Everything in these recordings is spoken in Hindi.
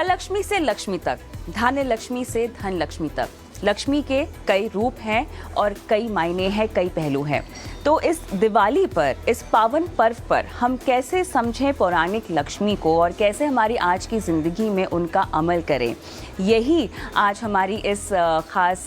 अलक्ष्मी से लक्ष्मी तक, धान्य लक्ष्मी से धन लक्ष्मी तक, लक्ष्मी के कई रूप हैं और कई मायने हैं, कई पहलू हैं। तो इस दिवाली पर, इस पावन पर्व पर हम कैसे समझें पौराणिक लक्ष्मी को और कैसे हमारी आज की ज़िंदगी में उनका अमल करें, यही आज हमारी इस ख़ास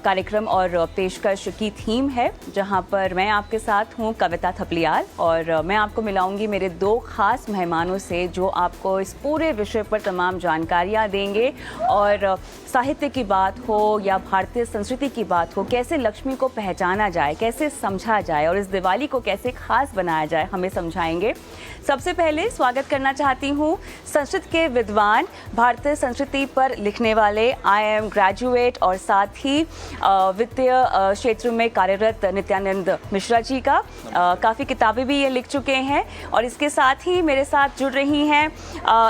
कार्यक्रम और पेशकश की थीम है, जहां पर मैं आपके साथ हूं कविता थपलियाल और मैं आपको मिलाऊंगी मेरे दो ख़ास मेहमानों से जो आपको इस पूरे विषय पर तमाम जानकारियां देंगे। और साहित्य की बात हो या भारतीय संस्कृति की बात हो, कैसे लक्ष्मी को पहचाना जाए, कैसे समझा जाए और इस दिवाली को कैसे खास बनाया जाए, हमें समझाएंगे। सबसे पहले स्वागत करना चाहती हूँ संस्कृत के विद्वान, भारतीय संस्कृति पर लिखने वाले, IIM ग्रेजुएट और साथ ही वित्तीय क्षेत्र में कार्यरत नित्यानंद मिश्रा जी का। काफ़ी किताबें भी ये लिख चुके हैं। और इसके साथ ही मेरे साथ जुड़ रही हैं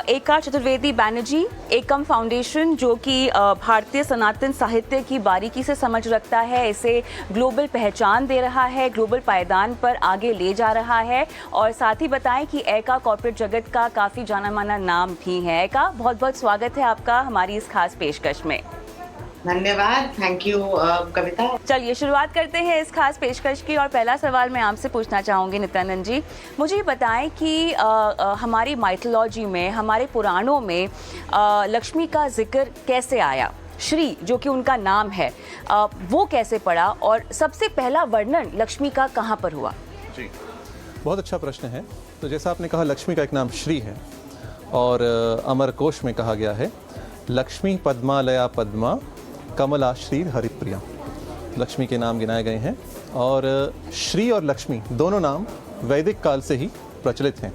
एका चतुर्वेदी बैनर्जी, एकम फाउंडेशन, जो कि भारतीय सनातन साहित्य की बारीकी से समझ रखता है, इसे ग्लोबल पहचान दे रहा है, ग्लोबल पायदान पर आगे ले जा रहा है। और साथ ही बताएं कि एका कॉर्पोरेट जगत का काफ़ी जाना माना नाम भी है। एका, बहुत बहुत स्वागत है आपका हमारी इस खास पेशकश में। धन्यवाद, थैंक यू कविता। चलिए शुरुआत करते हैं इस खास पेशकश की। और पहला सवाल मैं आपसे पूछना चाहूँगी नित्यानंद जी, मुझे ये बताएं कि हमारी माइथोलॉजी में, हमारे पुराणों में लक्ष्मी का जिक्र कैसे आया? श्री जो कि उनका नाम है, वो कैसे पड़ा और सबसे पहला वर्णन लक्ष्मी का कहाँ पर हुआ? जी, बहुत अच्छा प्रश्न है। तो जैसा आपने कहा, लक्ष्मी का एक नाम श्री है और अमर कोश में कहा गया है, लक्ष्मी पद्मालया पद्मा कमला श्री हरिप्रिया। लक्ष्मी के नाम गिनाए गए हैं और श्री और लक्ष्मी दोनों नाम वैदिक काल से ही प्रचलित हैं।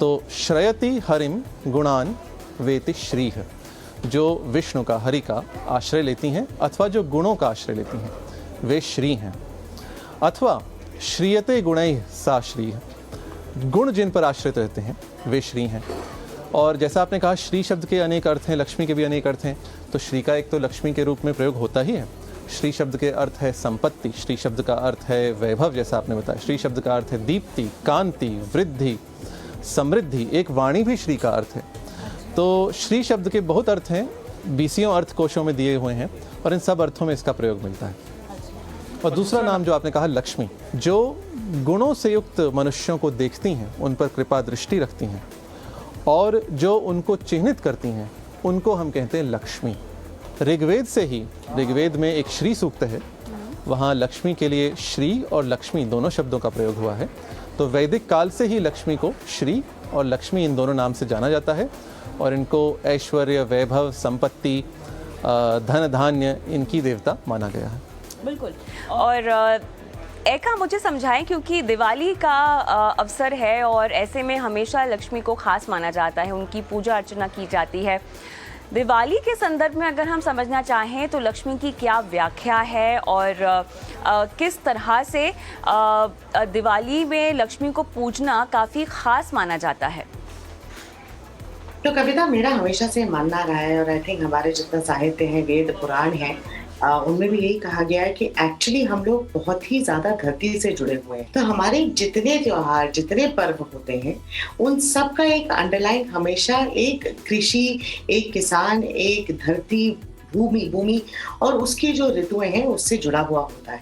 तो श्रयति हरिम गुणान वेति श्री है, जो विष्णु का, हरि का आश्रय लेती हैं अथवा जो गुणों का आश्रय लेती हैं वे श्री हैं। अथवा श्रीयते गुणैः सा श्री है, गुण जिन पर आश्रित रहते हैं वे श्री हैं। और जैसा आपने कहा, श्री शब्द के अनेक अर्थ हैं, लक्ष्मी के भी अनेक अर्थ हैं। तो श्री का एक तो लक्ष्मी के रूप में प्रयोग होता ही है। श्री शब्द के अर्थ है संपत्ति, श्री शब्द का अर्थ है वैभव, जैसा आपने बताया। श्री शब्द का अर्थ है दीप्ति, कांति, वृद्धि, समृद्धि। एक वाणी भी श्री का अर्थ है। तो श्री शब्द के बहुत अर्थ हैं, 20 अर्थ कोशों में दिए हुए हैं और इन सब अर्थों में इसका प्रयोग मिलता है। और दूसरा नाम जो आपने कहा लक्ष्मी, जो गुणों से युक्त मनुष्यों को देखती हैं, उन पर कृपा दृष्टि रखती हैं और जो उनको चिन्हित करती हैं, उनको हम कहते हैं लक्ष्मी। ऋग्वेद से ही, ऋग्वेद में एक श्री सूक्त है, वहाँ लक्ष्मी के लिए श्री और लक्ष्मी दोनों शब्दों का प्रयोग हुआ है। तो वैदिक काल से ही लक्ष्मी को श्री और लक्ष्मी इन दोनों नाम से जाना जाता है और इनको ऐश्वर्य, वैभव, संपत्ति, धन धान्य, इनकी देवता माना गया है। बिल्कुल। और एका, मुझे समझाएं, क्योंकि दिवाली का अवसर है और ऐसे में हमेशा लक्ष्मी को खास माना जाता है, उनकी पूजा अर्चना की जाती है। दिवाली के संदर्भ में अगर हम समझना चाहें तो लक्ष्मी की क्या व्याख्या है और किस तरह से दिवाली में लक्ष्मी को पूजना काफ़ी खास माना जाता है? तो कविता, मेरा हमेशा से मानना रहा है और आई थिंक हमारे जितना साहित्य है, वेद पुराण है, उनमें भी यही कहा गया है कि एक्चुअली हम लोग बहुत ही ज्यादा धरती से जुड़े हुए हैं। तो हमारे जितने त्योहार, जितने पर्व होते हैं, उन सब का एक अंडरलाइन हमेशा एक कृषि, एक किसान, एक धरती, भूमि और उसकी जो ऋतुएं हैं उससे जुड़ा हुआ होता है।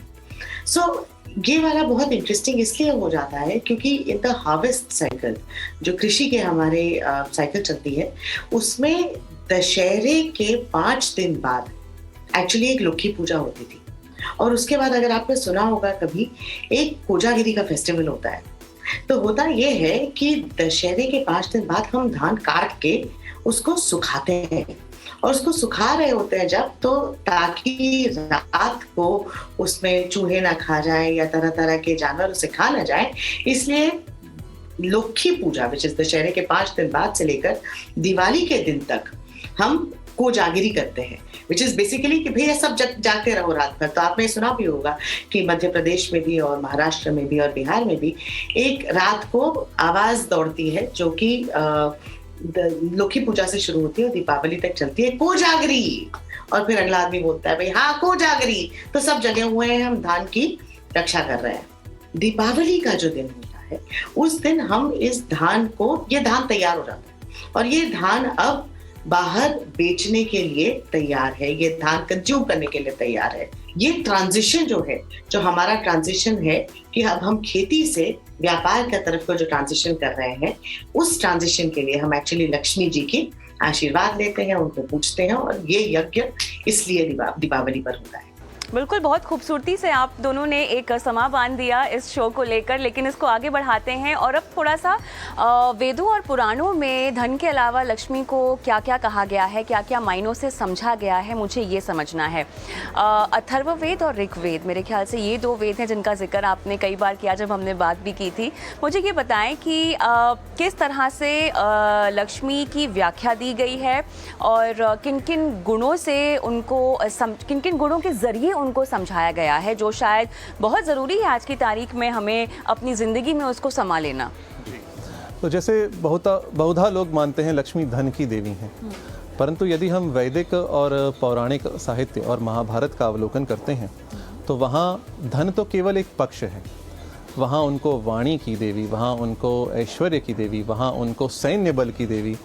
सो ये वाला बहुत इंटरेस्टिंग इसलिए हो जाता है क्योंकि इन द हार्वेस्ट साइकिल, जो कृषि के हमारे साइकिल चलती है, उसमें दशहरे के 5 दिन बाद एक्चुअली एक लक्ष्मी पूजा होती थी। और उसके बाद अगर आपने सुना होगा कभी, एक कोजागिरी का फेस्टिवल होता है। तो होता ये है कि दशहरे के 5 दिन बाद हम धान काट के उसको सुखाते हैं और उसको सुखा रहे होते हैं जब, तो ताकि रात को उसमें चूहे ना खा जाए या तरह तरह के जानवर उसे खा ना जाए, इसलिए लक्ष्मी पूजा विच इज दशहरे के 5 दिन बाद से लेकर दिवाली के दिन तक हम कोजागिरी करते हैं, विच इज बेसिकली कि भैया सब जागते रहो रात भर। तो आपने सुना भी होगा कि मध्य प्रदेश में भी और महाराष्ट्र में भी और बिहार में भी एक रात को आवाज दौड़ती है जो कि लक्ष्मी पूजा से शुरू होती है और दीपावली तक चलती है, कोजागरी। और फिर अगला आदमी बोलता है भाई हाँ कोजागरी, तो सब जगे हुए हैं, हम धान की रक्षा कर रहे हैं। दीपावली का जो दिन होता है उस दिन हम इस धान को, ये धान तैयार हो जाता है और ये धान अब बाहर बेचने के लिए तैयार है, ये धान कंज्यूम करने के लिए तैयार है। ये ट्रांजिशन जो है, जो हमारा ट्रांजिशन है कि अब हम खेती से व्यापार की तरफ को जो ट्रांजिशन कर रहे हैं, उस ट्रांजिशन के लिए हम एक्चुअली लक्ष्मी जी की आशीर्वाद लेते हैं, उनको पूछते हैं, और ये यज्ञ इसलिए दीपावली पर होता है। बिल्कुल, बहुत खूबसूरती से आप दोनों ने एक समा बांध दिया इस शो को लेकर, लेकिन इसको आगे बढ़ाते हैं और अब थोड़ा सा वेदों और पुराणों में धन के अलावा लक्ष्मी को क्या क्या कहा गया है, क्या क्या मायनों से समझा गया है, मुझे ये समझना है। अथर्ववेद और ऋग्वेद, मेरे ख्याल से ये दो वेद हैं जिनका जिक्र आपने कई बार किया जब हमने बात भी की थी। मुझे ये बताएं कि किस तरह से लक्ष्मी की व्याख्या दी गई है और किन किन गुणों से उनको किन किन गुणों के ज़रिए उनको समझाया गया है, जो शायद बहुत ज़रूरी है आज की तारीख में हमें अपनी ज़िंदगी में उसको समा लेना। तो जैसे बहुधा लोग मानते हैं लक्ष्मी धन की देवी हैं, परंतु यदि हम वैदिक और पौराणिक साहित्य और महाभारत का अवलोकन करते हैं तो वहाँ धन तो केवल एक पक्ष है। वहाँ उनको वाणी की देवी, वहाँ उनको ऐश्वर्य की देवी, वहाँ उनको सैन्य बल की देवी,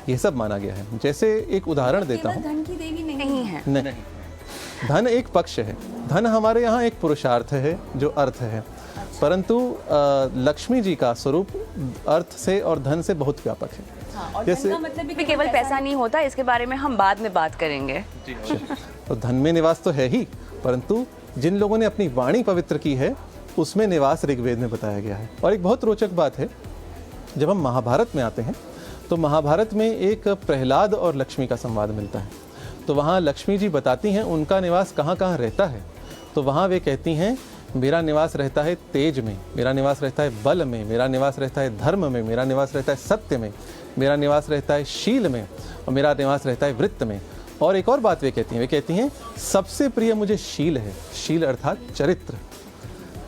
ये सब माना गया है। जैसे एक उदाहरण देता हूँ। धन की देवी नहीं है। नहीं, धन एक पक्ष है। धन हमारे यहाँ एक पुरुषार्थ है जो अर्थ है, परंतु लक्ष्मी जी का स्वरूप अर्थ से और धन से बहुत व्यापक है। और जैसे धन का मतलब भी केवल पैसा नहीं होता, इसके बारे में हम बाद में बात करेंगे। तो धन में निवास तो है ही, परंतु जिन लोगों ने अपनी वाणी पवित्र की है उसमें निवास ऋग्वेद में बताया गया है। और एक बहुत रोचक बात है, जब हम महाभारत में आते हैं तो महाभारत में एक प्रहलाद और लक्ष्मी का संवाद मिलता है। तो वहाँ लक्ष्मी जी बताती हैं उनका निवास कहाँ कहाँ रहता है। तो वहाँ वे कहती हैं मेरा निवास रहता है तेज में, मेरा निवास रहता है बल में, मेरा निवास रहता है धर्म में, मेरा निवास रहता है सत्य में, मेरा निवास रहता है शील में, और मेरा निवास रहता है वृत्त में। और एक और बात वे कहती हैं सबसे प्रिय मुझे शील है। शील अर्थात चरित्र,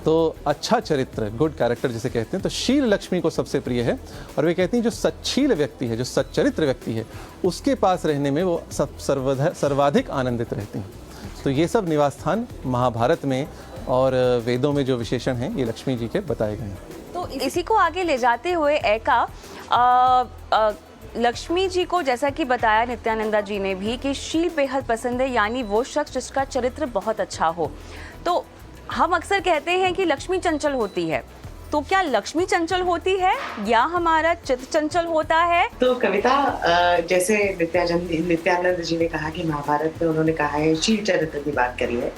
तो अच्छा चरित्र, गुड कैरेक्टर जिसे कहते हैं, तो शील लक्ष्मी को सबसे प्रिय है। और वे कहती हैं जो सच्शील व्यक्ति है, जो सच्चरित्र व्यक्ति है, उसके पास रहने में वो सर्वाधिक आनंदित रहती हैं। तो ये सब निवास स्थान महाभारत में और वेदों में जो विशेषण हैं ये लक्ष्मी जी के बताए गए हैं। तो इसी को आगे ले जाते हुए एका लक्ष्मी जी को जैसा कि बताया नित्यानंदा जी ने भी कि शील बेहद पसंद है, यानी वो शख्स जिसका चरित्र बहुत अच्छा हो। तो हम अक्सर कहते हैं कि लक्ष्मी चंचल होती है, तो क्या लक्ष्मी चंचल होती है या हमारा चित्त चंचल होता है? तो कविता, जैसे नित्यानंद जी ने कहा कि महाभारत में उन्होंने कहा है शील चरित्र की बात करी है।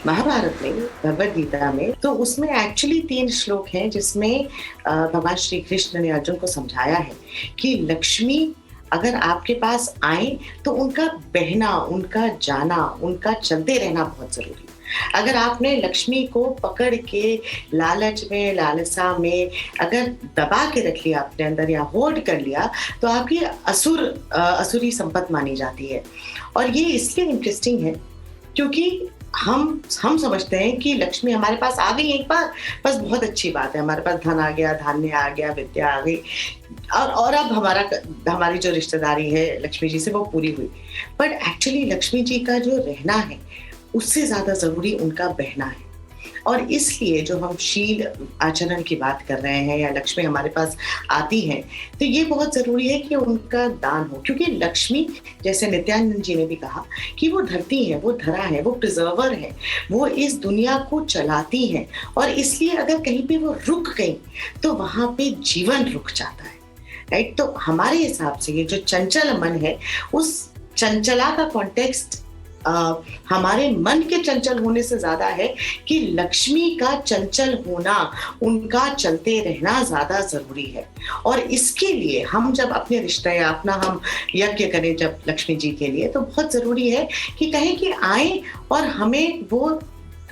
महाभारत में भगवद गीता में तो उसमें एक्चुअली 3 श्लोक हैं जिसमें भगवान श्री कृष्ण ने अर्जुन को समझाया है कि लक्ष्मी अगर आपके पास आए तो उनका बहना, उनका जाना, उनका चलते रहना बहुत जरूरी है। अगर आपने लक्ष्मी को पकड़ के लालच में, लालसा में अगर दबा के रख लिया अपने अंदर या होल्ड कर लिया, तो आपकी असुरी संपत्ति मानी जाती है। और ये इसलिए इंटरेस्टिंग है क्योंकि हम समझते हैं कि लक्ष्मी हमारे पास आ गई एक बार, बस बहुत अच्छी बात है, हमारे पास धन आ गया, धान्य आ गया, विद्या आ गई, और अब हमारी जो रिश्तेदारी है लक्ष्मी जी से वो पूरी हुई। बट एक्चुअली लक्ष्मी जी का जो रहना है उससे ज्यादा जरूरी उनका बहना है। और इसलिए जो हम शील आचरण की बात कर रहे हैं या लक्ष्मी हमारे पास आती है, तो ये बहुत जरूरी है कि उनका दान हो, क्योंकि लक्ष्मी, जैसे नित्यानंद जी ने भी कहा, कि वो धरती है, वो धरा है, वो प्रिजर्वर है, वो इस दुनिया को चलाती है। और इसलिए अगर कहीं पे वो रुक गई तो वहां पे जीवन रुक जाता है, राइट। तो हमारे हिसाब से ये जो चंचल मन है, उस चंचला का कॉन्टेक्स्ट हमारे मन के चंचल होने से ज्यादा है कि लक्ष्मी का चंचल होना, उनका चलते रहना ज्यादा जरूरी है। और इसके लिए हम जब अपने रिश्ते या अपना हम यज्ञ करें जब लक्ष्मी जी के लिए, तो बहुत जरूरी है कि कहें कि आए और हमें वो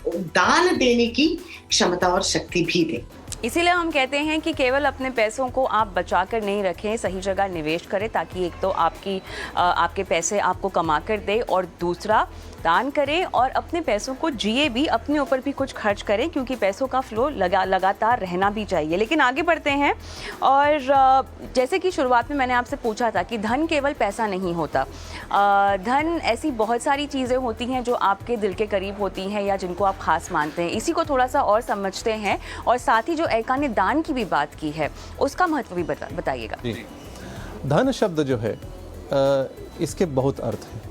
दान देने की क्षमता और शक्ति भी दें। इसीलिए हम कहते हैं कि केवल अपने पैसों को आप बचा कर नहीं रखें, सही जगह निवेश करें, ताकि एक तो आपके पैसे आपको कमा कर दे, और दूसरा दान करें और अपने पैसों को जिए भी, अपने ऊपर भी कुछ खर्च करें, क्योंकि पैसों का फ्लो लगातार रहना भी चाहिए। लेकिन आगे बढ़ते हैं, और जैसे कि शुरुआत में मैंने आपसे पूछा था कि धन केवल पैसा नहीं होता, धन ऐसी बहुत सारी चीज़ें होती हैं जो आपके दिल के करीब होती हैं या जिनको आप खास मानते हैं। इसी को थोड़ा सा और समझते हैं, और साथ ही जो एका ने दान की भी बात की है उसका महत्व भी बताइएगा। धन शब्द जो है इसके बहुत अर्थ हैं।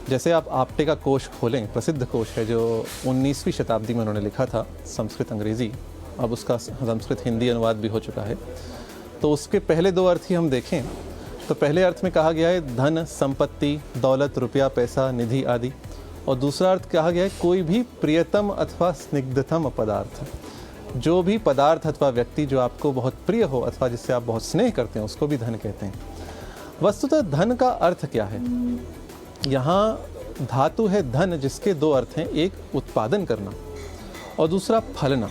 जैसे आप आपटे का कोश खोलें, प्रसिद्ध कोश है जो 19वीं शताब्दी में उन्होंने लिखा था, संस्कृत अंग्रेज़ी, अब उसका संस्कृत हिंदी अनुवाद भी हो चुका है। तो उसके पहले दो अर्थ ही हम देखें तो पहले अर्थ में कहा गया है धन, संपत्ति, दौलत, रुपया, पैसा, निधि आदि, और दूसरा अर्थ कहा गया है कोई भी प्रियतम अथवा स्निग्धतम पदार्थ। जो भी पदार्थ अथवा व्यक्ति जो आपको बहुत प्रिय हो अथवा जिससे आप बहुत स्नेह करते हैं उसको भी धन कहते हैं। वस्तुतः धन का अर्थ क्या है? यहाँ धातु है धन, जिसके दो अर्थ हैं, एक उत्पादन करना और दूसरा फलना।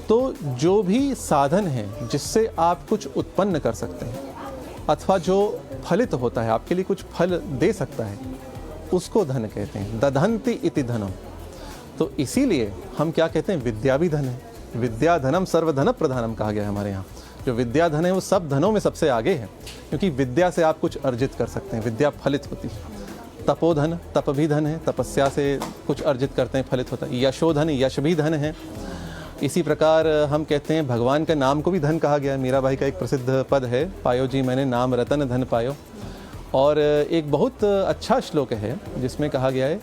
तो जो भी साधन है जिससे आप कुछ उत्पन्न कर सकते हैं अथवा जो फलित होता है, आपके लिए कुछ फल दे सकता है, उसको धन कहते हैं। दधन्ति इति धनम। तो इसीलिए हम क्या कहते हैं, विद्या भी धन है। विद्या धनम सर्वधन प्रधानम कहा गया है हमारे यहाँ। जो विद्या धन है वो सब धनों में सबसे आगे है, क्योंकि विद्या से आप कुछ अर्जित कर सकते हैं, विद्या फलित होती है। तपोधन, तप भी धन है, तपस्या से कुछ अर्जित करते हैं, फलित होता है। यशोधन, यश भी धन है। इसी प्रकार हम कहते हैं भगवान के नाम को भी धन कहा गया है। मीराबाई का एक प्रसिद्ध पद है, पायो जी मैंने नाम रतन धन पायो। और एक बहुत अच्छा श्लोक है जिसमें कहा गया है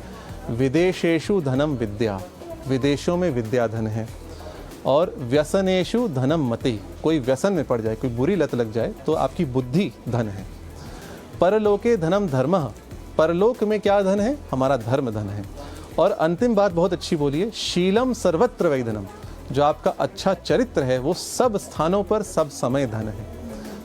विदेशेषु धनम विद्या, विदेशों में विद्या धन है। और व्यसनेषु धनम मति, कोई व्यसन में पड़ जाए, कोई बुरी लत लग जाए तो आपकी बुद्धि धन है। परलोके धनम धर्मः, परलोक में क्या धन है? हमारा धर्म धन है। और अंतिम बात बहुत अच्छी बोली है, शीलम सर्वत्र वै धनम, जो आपका अच्छा चरित्र है वो सब स्थानों पर सब समय धन है।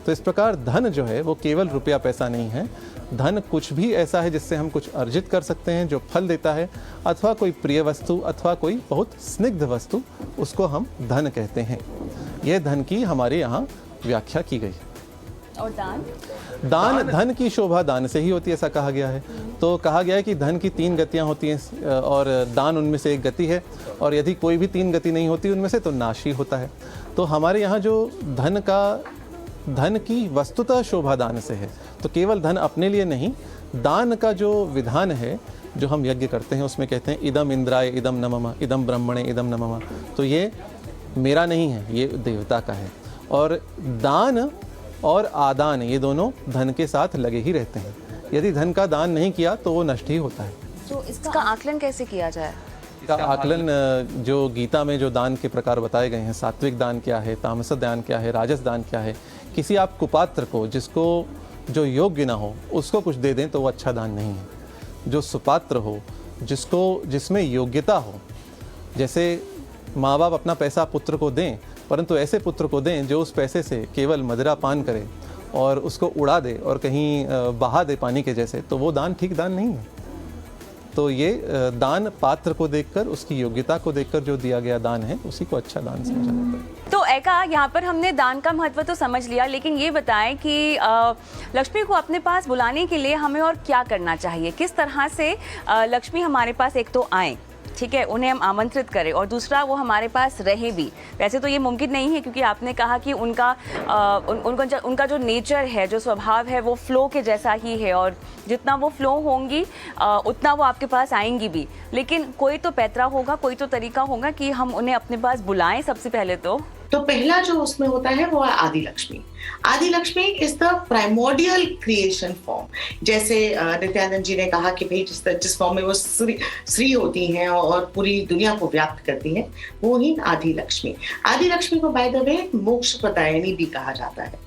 तो इस प्रकार धन जो है वो केवल रुपया पैसा नहीं है। धन कुछ भी ऐसा है जिससे हम कुछ अर्जित कर सकते हैं, जो फल देता है, अथवा कोई प्रिय वस्तु अथवा कोई बहुत स्निग्ध वस्तु, उसको हम धन कहते हैं। यह धन की हमारे यहाँ व्याख्या की गई। और दान? दान, धन की शोभा दान से ही होती है, ऐसा कहा गया है। तो कहा गया है कि धन की 3 गतियाँ होती हैं और दान उनमें से एक गति है, और यदि कोई भी 3 गति नहीं होती उनमें से तो नाश ही होता है। तो हमारे यहाँ जो धन की वस्तुतः शोभा दान से है। तो केवल धन अपने लिए नहीं, दान का जो विधान है, जो हम यज्ञ करते हैं उसमें कहते हैं इदम इंद्राय इदम नमः, इदम ब्रह्मणे इदम नमः। तो ये मेरा नहीं है, ये देवता का है। और दान और आदान ये दोनों धन के साथ लगे ही रहते हैं। यदि धन का दान नहीं किया तो वो नष्ट ही होता है। तो इसका आकलन कैसे किया जाए? इसका आकलन जो गीता में जो दान के प्रकार बताए गए हैं, सात्विक दान क्या है, तामस दान क्या है, राजस दान क्या है। किसी आप कुपात्र को, जिसको जो योग्य ना हो, उसको कुछ दे दें तो वो अच्छा दान नहीं है। जो सुपात्र हो, जिसमें योग्यता हो, जैसे माँ बाप अपना पैसा पुत्र को दें, परंतु ऐसे पुत्र को दें जो उस पैसे से केवल मदिरा पान करे और उसको उड़ा दे और कहीं बहा दे पानी के जैसे, तो वो दान ठीक दान नहीं है। तो ये दान पात्र को देखकर, उसकी योग्यता को देखकर जो दिया गया दान है, उसी को अच्छा दान समझा जाता है। तो एका, यहाँ पर हमने दान का महत्व तो समझ लिया, लेकिन ये बताएं कि लक्ष्मी को अपने पास बुलाने के लिए हमें और क्या करना चाहिए? किस तरह से लक्ष्मी हमारे पास एक तो आए, ठीक है, उन्हें हम आमंत्रित करें, और दूसरा वो हमारे पास रहे भी। वैसे तो ये मुमकिन नहीं है, क्योंकि आपने कहा कि उनका जो नेचर है, जो स्वभाव है, वो फ्लो के जैसा ही है, और जितना वो फ्लो होंगी उतना वो आपके पास आएंगी भी। लेकिन कोई तो पैतरा होगा, कोई तो तरीका होगा कि हम उन्हें अपने पास बुलाएं। सबसे पहले तो पहला जो उसमें होता है वो है आदि लक्ष्मी। आदि Lakshmi is the primordial creation form. जैसे नित्यानंद जी ने कहा कि भाई जिस फॉर्म में वो श्री होती हैं और पूरी दुनिया को व्याप्त करती हैं, वो ही आदि लक्ष्मी। आदि लक्ष्मी को बाय द वे मोक्ष प्रदायिनी भी कहा जाता है।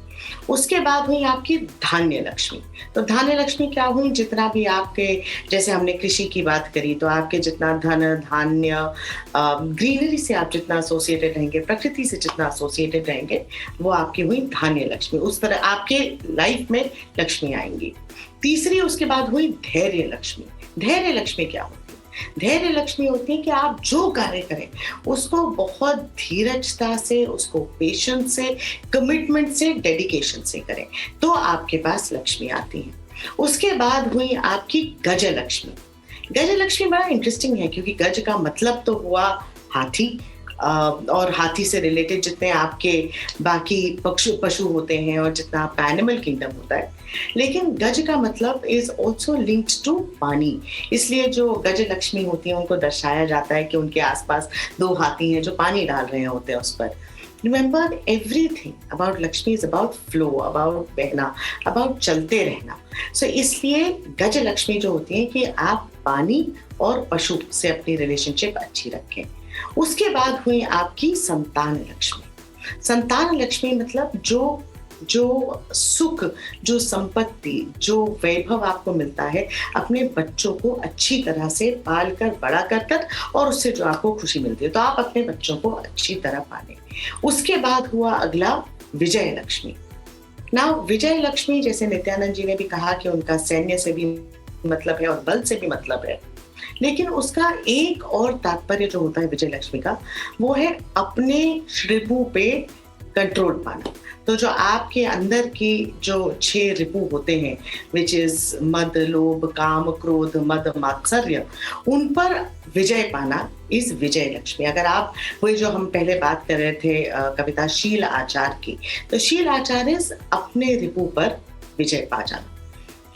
उसके बाद हुई आपकी धान्य लक्ष्मी। तो धान्य लक्ष्मी क्या हुई? जितना भी आपके, जैसे हमने कृषि की बात करी, तो आपके जितना धन, धान्य, ग्रीनरी से आप जितना एसोसिएटेड रहेंगे, प्रकृति से जितना एसोसिएटेड रहेंगे, वो आपकी हुई धान्य लक्ष्मी। उस तरह आपके लाइफ में लक्ष्मी आएंगी। तीसरी उसके बाद हुई धैर्य लक्ष्मी। धैर्य लक्ष्मी क्या होती है? धैर्य लक्ष्मी होती है कि आप जो कार्य करें उसको बहुत धीरजता से, उसको पेशेंस से, कमिटमेंट से, डेडिकेशन से करें, तो आपके पास लक्ष्मी आती है। उसके बाद हुई आपकी गज लक्ष्मी। गज लक्ष्मी बड़ा इंटरेस्टिंग है, क्योंकि गज का मतलब तो हुआ हाथी, और हाथी से रिलेटेड जितने आपके बाकी पशु होते हैं और जितना आपका एनिमल किंगडम होता है, लेकिन गज का मतलब इज ऑल्सो लिंक्ड टू पानी। इसलिए जो गज लक्ष्मी होती है उनको दर्शाया जाता है कि उनके आसपास 2 हाथी हैं जो पानी डाल रहे होते हैं उस पर। Remember everything about Lakshmi is about flow, about बहना, अबाउट चलते रहना। सो इसलिए गज लक्ष्मी जो होती है कि आप पानी और पशु से अपनी रिलेशनशिप अच्छी रखें। उसके बाद हुई आपकी संतान लक्ष्मी। संतान लक्ष्मी मतलब जो सुख, जो संपत्ति, जो वैभव आपको मिलता है अपने बच्चों को अच्छी तरह से पाल कर बड़ा कर और उससे जो आपको खुशी मिलती है, तो आप अपने बच्चों को अच्छी तरह पालें। उसके बाद हुआ अगला विजय लक्ष्मी। नाउ विजय लक्ष्मी, जैसे नित्यानंद जी ने भी कहा कि उनका सैन्य से भी मतलब है और बल से भी मतलब है, लेकिन उसका एक और तात्पर्य जो होता है विजय लक्ष्मी का, वो है अपने रिपु पे कंट्रोल पाना। तो जो आपके अंदर की जो 6 रिपु होते हैं, विच इज मद, लोभ, काम, क्रोध, मद, मात्सर्य, उन पर विजय पाना इस विजय लक्ष्मी। अगर आप वही जो हम पहले बात कर रहे थे कविता शील आचार की, तो शील आचार इज अपने रिपु पर विजय पा जाना।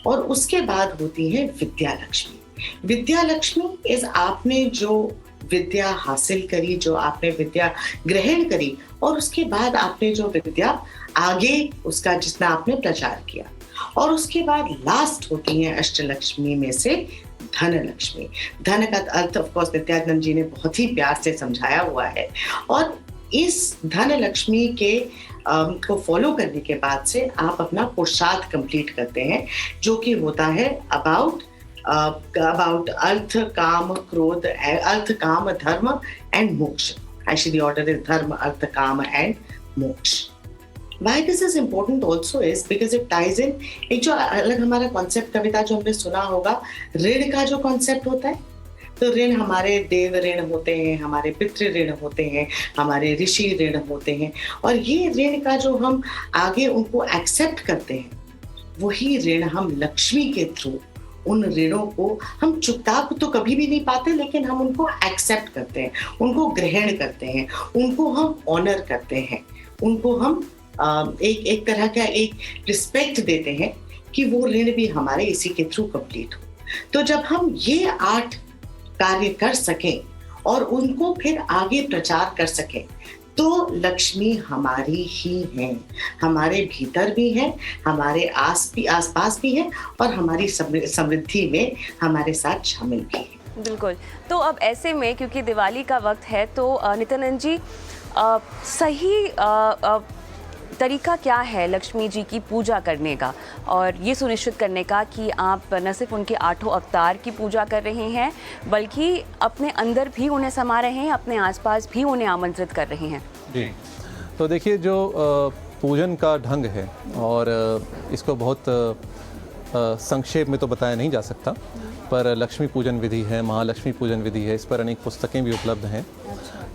और उसके बाद होती है विद्या लक्ष्मी। विद्या लक्ष्मी इज आपने जो विद्या हासिल करी, जो आपने विद्या ग्रहण करी और उसके बाद आपने जो विद्या आगे उसका जितना आपने प्रचार किया। और उसके बाद लास्ट होती है अष्टलक्ष्मी में से धन लक्ष्मी। धन का अर्थ ऑफ कोर्स नित्यानंद जी ने बहुत ही प्यार से समझाया हुआ है। और इस धन लक्ष्मी के को फॉलो करने के बाद से आप अपना पुरुषार्थ कंप्लीट करते हैं, जो कि होता है अबाउट अर्थ, काम, क्रोध, अर्थ, काम, धर्म एंड मोक्ष। Actually, the order is dharma, artha, kama and moksha. Why this is important also is because it ties in एक जो अलग हमारा कॉन्सेप्ट कविता जो हमने सुना होगा, ऋण का जो कॉन्सेप्ट होता है, तो ऋण हमारे देव ऋण होते हैं, हमारे पितृ ऋण होते हैं, हमारे ऋषि ऋण होते हैं। और ये ऋण का जो हम आगे उनको एक्सेप्ट करते हैं, वही ऋण हम लक्ष्मी के थ्रू उन ऋणों को हम चुकता तो कभी भी नहीं पाते, लेकिन हम उनको एक्सेप्ट करते हैं, उनको ग्रहण करते हैं, उनको हम ऑनर करते हैं, उनको हम एक तरह का एक रिस्पेक्ट देते हैं कि वो ऋण भी हमारे इसी के थ्रू कंप्लीट हो। तो जब हम ये 8 कार्य कर सकें और उनको फिर आगे प्रचार कर सकें, तो लक्ष्मी हमारी ही है, हमारे भीतर भी है, हमारे आसपास भी है और हमारी समृद्धि में हमारे शामिल शामिल भी है। बिल्कुल। तो अब ऐसे में क्योंकि दिवाली का वक्त है, तो नित्यानंद जी सही तरीका क्या है लक्ष्मी जी की पूजा करने का और ये सुनिश्चित करने का कि आप न सिर्फ उनके 8 अवतार की पूजा कर रहे हैं, बल्कि अपने अंदर भी उन्हें समा रहे हैं, अपने आसपास भी उन्हें आमंत्रित कर रहे हैं? जी, तो देखिए जो पूजन का ढंग है और इसको बहुत संक्षेप में तो बताया नहीं जा सकता, पर लक्ष्मी पूजन विधि है, महालक्ष्मी पूजन विधि है, इस पर अनेक पुस्तकें भी उपलब्ध हैं।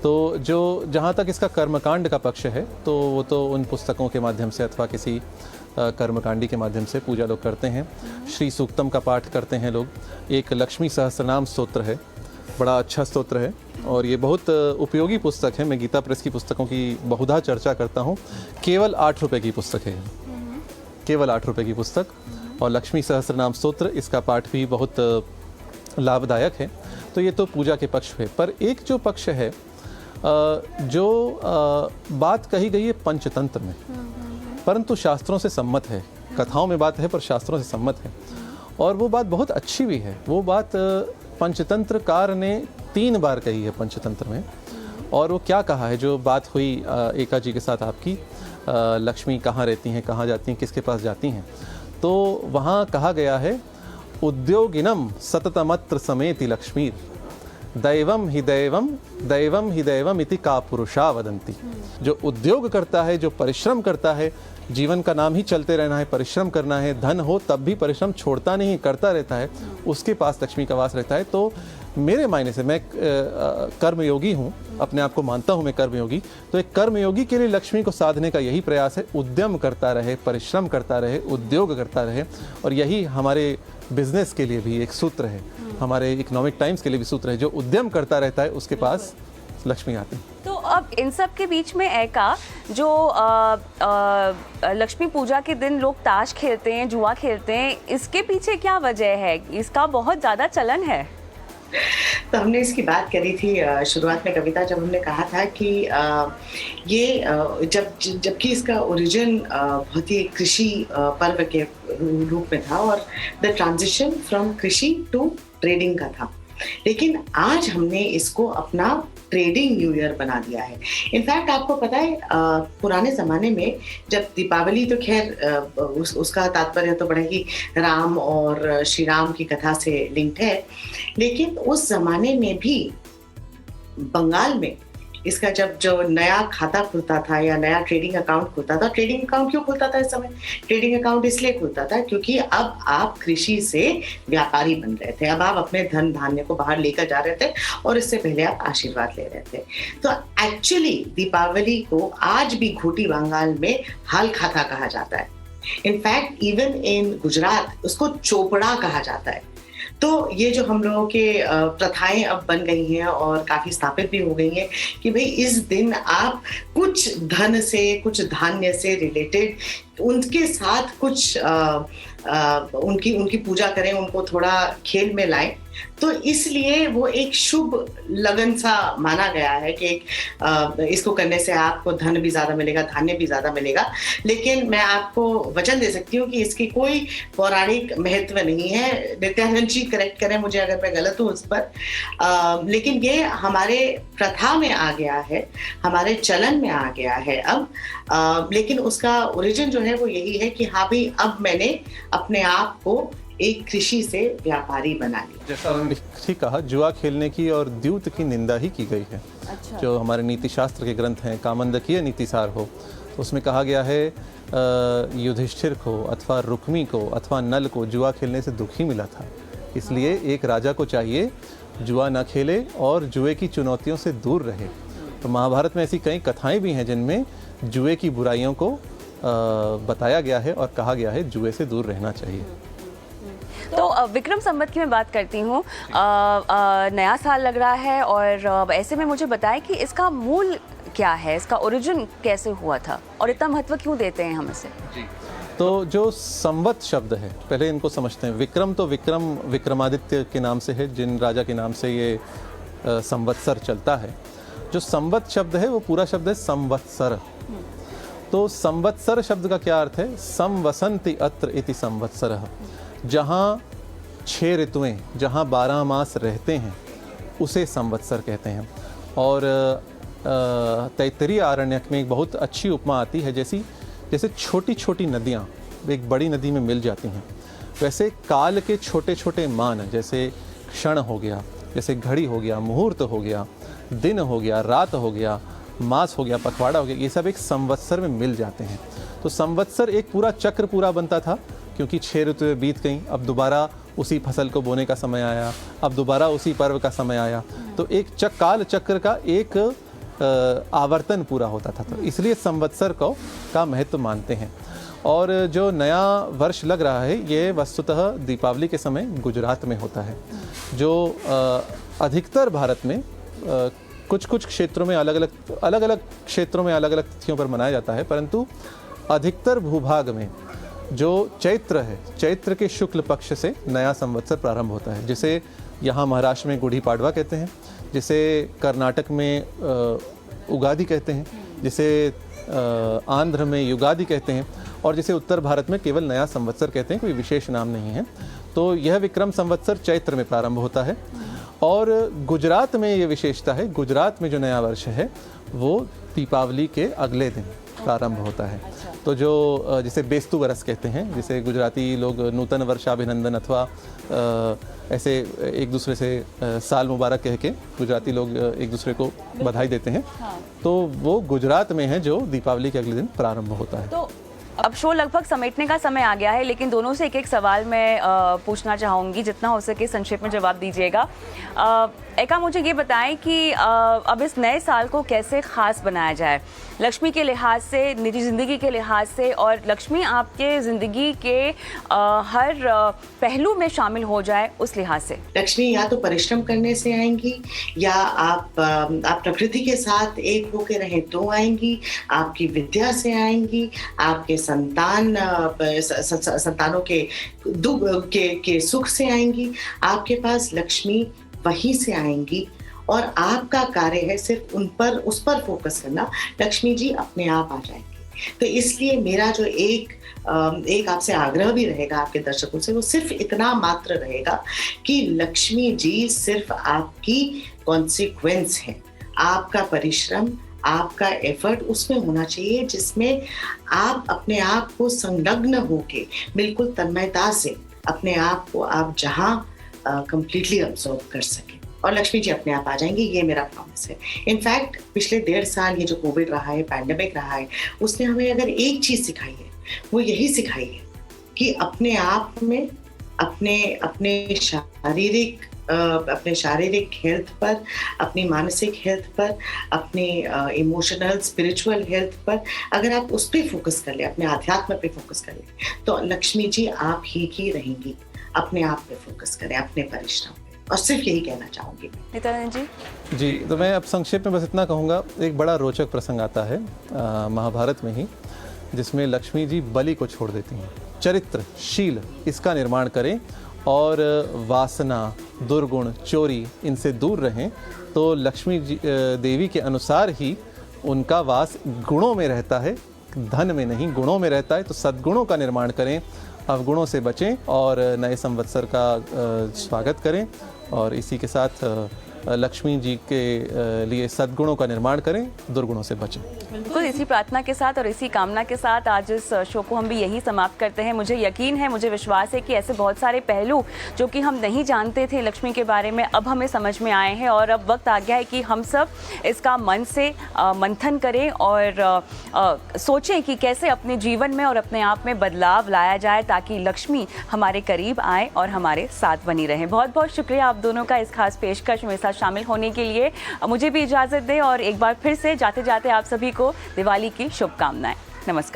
तो जो जहाँ तक इसका कर्मकांड का पक्ष है, तो वो तो उन पुस्तकों के माध्यम से अथवा किसी कर्मकांडी के माध्यम से पूजा लोग करते हैं। श्री सूक्तम का पाठ करते हैं लोग। एक लक्ष्मी सहस्रनाम स्तोत्र है, बड़ा अच्छा स्तोत्र है और ये बहुत उपयोगी पुस्तक है। मैं गीता प्रेस की पुस्तकों की बहुधा चर्चा करता हूँ। केवल 8 रुपये की पुस्तक है, केवल 8 रुपये की पुस्तक। और लक्ष्मी सहस्रनाम स्तोत्र, इसका पाठ भी बहुत लाभदायक है। तो ये तो पूजा के पक्ष है। पर एक जो पक्ष है, जो बात कही गई है पंचतंत्र में, परंतु शास्त्रों से सम्मत है। कथाओं में बात है पर शास्त्रों से सम्मत है और वो बात बहुत अच्छी भी है। वो बात पंचतंत्रकार ने 3 बार कही है पंचतंत्र में। और वो क्या कहा है, जो बात हुई एका जी के साथ आपकी, लक्ष्मी कहाँ रहती हैं, कहाँ जाती हैं, किसके पास जाती हैं, तो वहाँ कहा गया है उद्योगिनम सततमत्र समेति लक्ष्मीर दैवम ही दैवम इति का पुरुषा वदंती। जो उद्योग करता है, जो परिश्रम करता है, जीवन का नाम ही चलते रहना है, परिश्रम करना है, धन हो तब भी परिश्रम छोड़ता नहीं, करता रहता है, उसके पास लक्ष्मी का वास रहता है। तो मेरे मायने से मैं कर्मयोगी हूँ, अपने आप को मानता हूँ मैं कर्मयोगी। तो एक कर्मयोगी के लिए लक्ष्मी को साधने का यही प्रयास है, उद्यम करता रहे, परिश्रम करता रहे, उद्योग करता रहे। और यही हमारे बिजनेस के लिए भी एक सूत्र है, हमारे इकोनॉमिक टाइम्स के लिए भी सूत्र है, जो उद्यम करता रहता है उसके पास लक्ष्मी आती है। तो अब इन सब के बीच में एका जो लक्ष्मी पूजा के दिन लोग ताश खेलते हैं, जुआ खेलते हैं, इसके पीछे क्या वजह है? इसका बहुत ज़्यादा चलन है। तो हमने इसकी बात करी थी शुरुआत में कविता, जब हमने कहा था कि ये जबकि इसका ओरिजिन बहुत ही कृषि पर्व के रूप में था और द ट्रांजिशन फ्रॉम कृषि टू ट्रेडिंग का था, लेकिन आज हमने इसको अपना ट्रेडिंग न्यू ईयर बना दिया है। इनफैक्ट आपको पता है पुराने ज़माने में जब दीपावली, तो खैर उसका तात्पर्य तो बड़ा ही राम और श्री राम की कथा से लिंक्ड है, लेकिन उस ज़माने में भी बंगाल में इसका जो नया खाता खुलता था या नया ट्रेडिंग अकाउंट खुलता था, ट्रेडिंग अकाउंट क्यों खुलता था इस समय? ट्रेडिंग अकाउंट इसलिए खुलता था क्योंकि अब आप कृषि से व्यापारी बन रहे थे, अब आप अपने धन धान्य को बाहर लेकर जा रहे थे और इससे पहले आप आशीर्वाद ले रहे थे। तो एक्चुअली दीपावली को आज भी घोटी बंगाल में हाल खाता कहा जाता है। इनफैक्ट इवन इन गुजरात उसको चोपड़ा कहा जाता है। तो ये जो हम लोगों के प्रथाएं अब बन गई हैं और काफ़ी स्थापित भी हो गई हैं कि भाई इस दिन आप कुछ धन से, कुछ धान्य से रिलेटेड उनके साथ कुछ उनकी पूजा करें, उनको थोड़ा खेल में लाएं। तो इसलिए वो एक शुभ लगन सा माना गया है कि इसको करने से आपको धन भी ज़्यादा मिलेगा, धान्य भी ज़्यादा मिलेगा। लेकिन मैं आपको वचन दे सकती हूँ कि इसकी कोई पौराणिक महत्व नहीं है। नित्यानंद जी करेक्ट करें मुझे अगर मैं गलत हूँ उस पर, लेकिन ये हमारे प्रथा में आ गया है, हमारे चलन में आ गया है अब। लेकिन उसका ओरिजिन जो है वो यही है कि हाँ भाई अब मैंने अपने आप को एक कृषि से व्यापारी बना लिया। जैसा आपने ठीक कहा, जुआ खेलने की और द्यूत की निंदा ही की गई है। अच्छा। जो हमारे नीति शास्त्र के ग्रंथ हैं, कामंदकीय नीतिसार हो, उसमें कहा गया है युधिष्ठिर को अथवा रुक्मी को अथवा नल को जुआ खेलने से दुख ही मिला था, इसलिए एक राजा को चाहिए जुआ न खेले और जुए की चुनौतियों से दूर रहे। तो महाभारत में ऐसी कई कथाएं भी हैं जिनमें जुए की बुराइयों को बताया गया है और कहा गया है जुए से दूर रहना चाहिए। तो विक्रम संवत की मैं बात करती हूँ, नया साल लग रहा है और ऐसे में मुझे बताएं कि इसका मूल क्या है, इसका ओरिजिन कैसे हुआ था और इतना महत्व क्यों देते हैं हम इसे? तो जो संवत शब्द है, पहले इनको समझते हैं। विक्रम तो विक्रमादित्य के नाम से है, जिन राजा के नाम से ये संवत्सर चलता है। जो संवत शब्द है वो पूरा शब्द है संवत्सर। तो संवत्सर शब्द का क्या अर्थ है? संवसन्ति अत्र इति संवत्सरः, जहाँ 6 ऋतुएं, जहाँ 12 मास रहते हैं उसे संवत्सर कहते हैं। और तैत्तरीय आरण्यक में एक बहुत अच्छी उपमा आती है, जैसे छोटी छोटी नदियाँ एक बड़ी नदी में मिल जाती हैं, वैसे काल के छोटे छोटे मान, जैसे क्षण हो गया, जैसे घड़ी हो गया, मुहूर्त हो गया, दिन हो गया, रात हो गया, मास हो गया, पखवाड़ा हो गया, ये सब एक संवत्सर में मिल जाते हैं। तो संवत्सर एक पूरा चक्र पूरा बनता था, क्योंकि 6 ऋतुएं बीत गईं, अब दोबारा उसी फसल को बोने का समय आया, अब दोबारा उसी पर्व का समय आया। तो एक काल चक्र का एक आवर्तन पूरा होता था, तो इसलिए संवत्सर का महत्व मानते हैं। और जो नया वर्ष लग रहा है ये वस्तुतः दीपावली के समय गुजरात में होता है, जो अधिकतर भारत में कुछ क्षेत्रों में अलग अलग क्षेत्रों में अलग अलग तिथियों पर मनाया जाता है, परंतु अधिकतर भूभाग में जो चैत्र है, चैत्र के शुक्ल पक्ष से नया संवत्सर प्रारंभ होता है, जिसे यहाँ महाराष्ट्र में गुड़ी पाड़वा कहते हैं, जिसे कर्नाटक में उगादि कहते हैं, जिसे आंध्र में युगादि कहते हैं, और जिसे उत्तर भारत में केवल नया संवत्सर कहते हैं, कोई विशेष नाम नहीं है। तो यह विक्रम संवत्सर चैत्र में प्रारंभ होता है। और गुजरात में ये विशेषता है, गुजरात में जो नया वर्ष है वो दीपावली के अगले दिन प्रारंभ होता है। तो जो जिसे बेस्तु बरस कहते हैं, जिसे गुजराती लोग नूतन वर्षाभिनंदन अथवा ऐसे एक दूसरे से साल मुबारक कह के गुजराती लोग एक दूसरे को बधाई देते हैं। हाँ। तो वो गुजरात में है जो दीपावली के अगले दिन प्रारंभ होता है। तो अब शो लगभग समेटने का समय आ गया है, लेकिन दोनों से एक सवाल मैं पूछना चाहूँगी, जितना हो सके संक्षेप में जवाब दीजिएगा। एका, मुझे ये बताएं कि अब इस नए साल को कैसे ख़ास बनाया जाए, लक्ष्मी के लिहाज से, निजी ज़िंदगी के लिहाज से, और लक्ष्मी आपके ज़िंदगी के हर पहलू में शामिल हो जाए उस लिहाज से। लक्ष्मी या तो परिश्रम करने से आएंगी, या आप प्रकृति के साथ एक होकर रहें तो आएंगी, आपकी विद्या से आएंगी, आपके संतानों के दुख के सुख से आएंगी। आपके पास लक्ष्मी वहीं से आएंगी और आपका कार्य है सिर्फ उस पर फोकस करना। लक्ष्मी जी अपने आप आ जाएंगी। तो इसलिए मेरा जो एक आपसे आग्रह भी रहेगा आपके दर्शकों से, वो सिर्फ इतना मात्र रहेगा कि लक्ष्मी जी सिर्फ आपकी कॉन्सिक्वेंस है। आपका परिश्रम, आपका एफर्ट उसमें होना चाहिए जिसमें आप अपने आप को संलग्न होके बिल्कुल तन्मयता से अपने आप को आप जहां कंप्लीटली अब्सॉर्ब कर सकें, और लक्ष्मी जी अपने आप आ जाएंगी। ये मेरा प्रॉमिस है। इनफैक्ट पिछले 1.5 साल ये जो कोविड रहा है, पैंडेमिक रहा है, उसने हमें अगर एक चीज सिखाई है वो यही सिखाई है कि अपने आप में अपने शारीरिक हेल्थ पर, अपनी मानसिक हेल्थ पर, अपने इमोशनल स्पिरिचुअल हेल्थ पर अगर आप उस पर फोकस कर ले, अपने आध्यात्म पे फोकस कर ले, तो लक्ष्मी जी आप ही की रहेंगी। अपने आप पे फोकस करें, अपने परिश्रम पे। और सिर्फ यही कहना चाहूंगी मैं। नित्यानंद जी तो मैं अब संक्षेप में बस इतना कहूँगा, एक बड़ा रोचक प्रसंग आता है महाभारत में ही, जिसमें लक्ष्मी जी बलि को छोड़ देती हैं। चरित्र, शील, इसका निर्माण करें और वासना, दुर्गुण, चोरी, इनसे दूर रहें, तो लक्ष्मी जी देवी के अनुसार ही उनका वास गुणों में रहता है, धन में नहीं, गुणों में रहता है। तो सद्गुणों का निर्माण करें, अवगुणों से बचें और नए संवत्सर का स्वागत करें, और इसी के साथ लक्ष्मी जी के लिए सद्गुणों का निर्माण करें, दुर्गुणों से बचें। बिल्कुल, इसी प्रार्थना के साथ और इसी कामना के साथ आज इस शो को हम भी यही समाप्त करते हैं। मुझे यकीन है, मुझे विश्वास है कि ऐसे बहुत सारे पहलू जो कि हम नहीं जानते थे लक्ष्मी के बारे में, अब हमें समझ में आए हैं, और अब वक्त आ गया है कि हम सब इसका मन से मंथन करें और सोचें कि कैसे अपने जीवन में और अपने आप में बदलाव लाया जाए, ताकि लक्ष्मी हमारे करीब आए और हमारे साथ बनी रहे। बहुत बहुत शुक्रिया आप दोनों का इस खास पेशकश में साथ शामिल होने के लिए। मुझे भी इजाज़त दें और एक बार फिर से जाते जाते आप सभी को दिवाली की शुभकामनाएं। नमस्कार।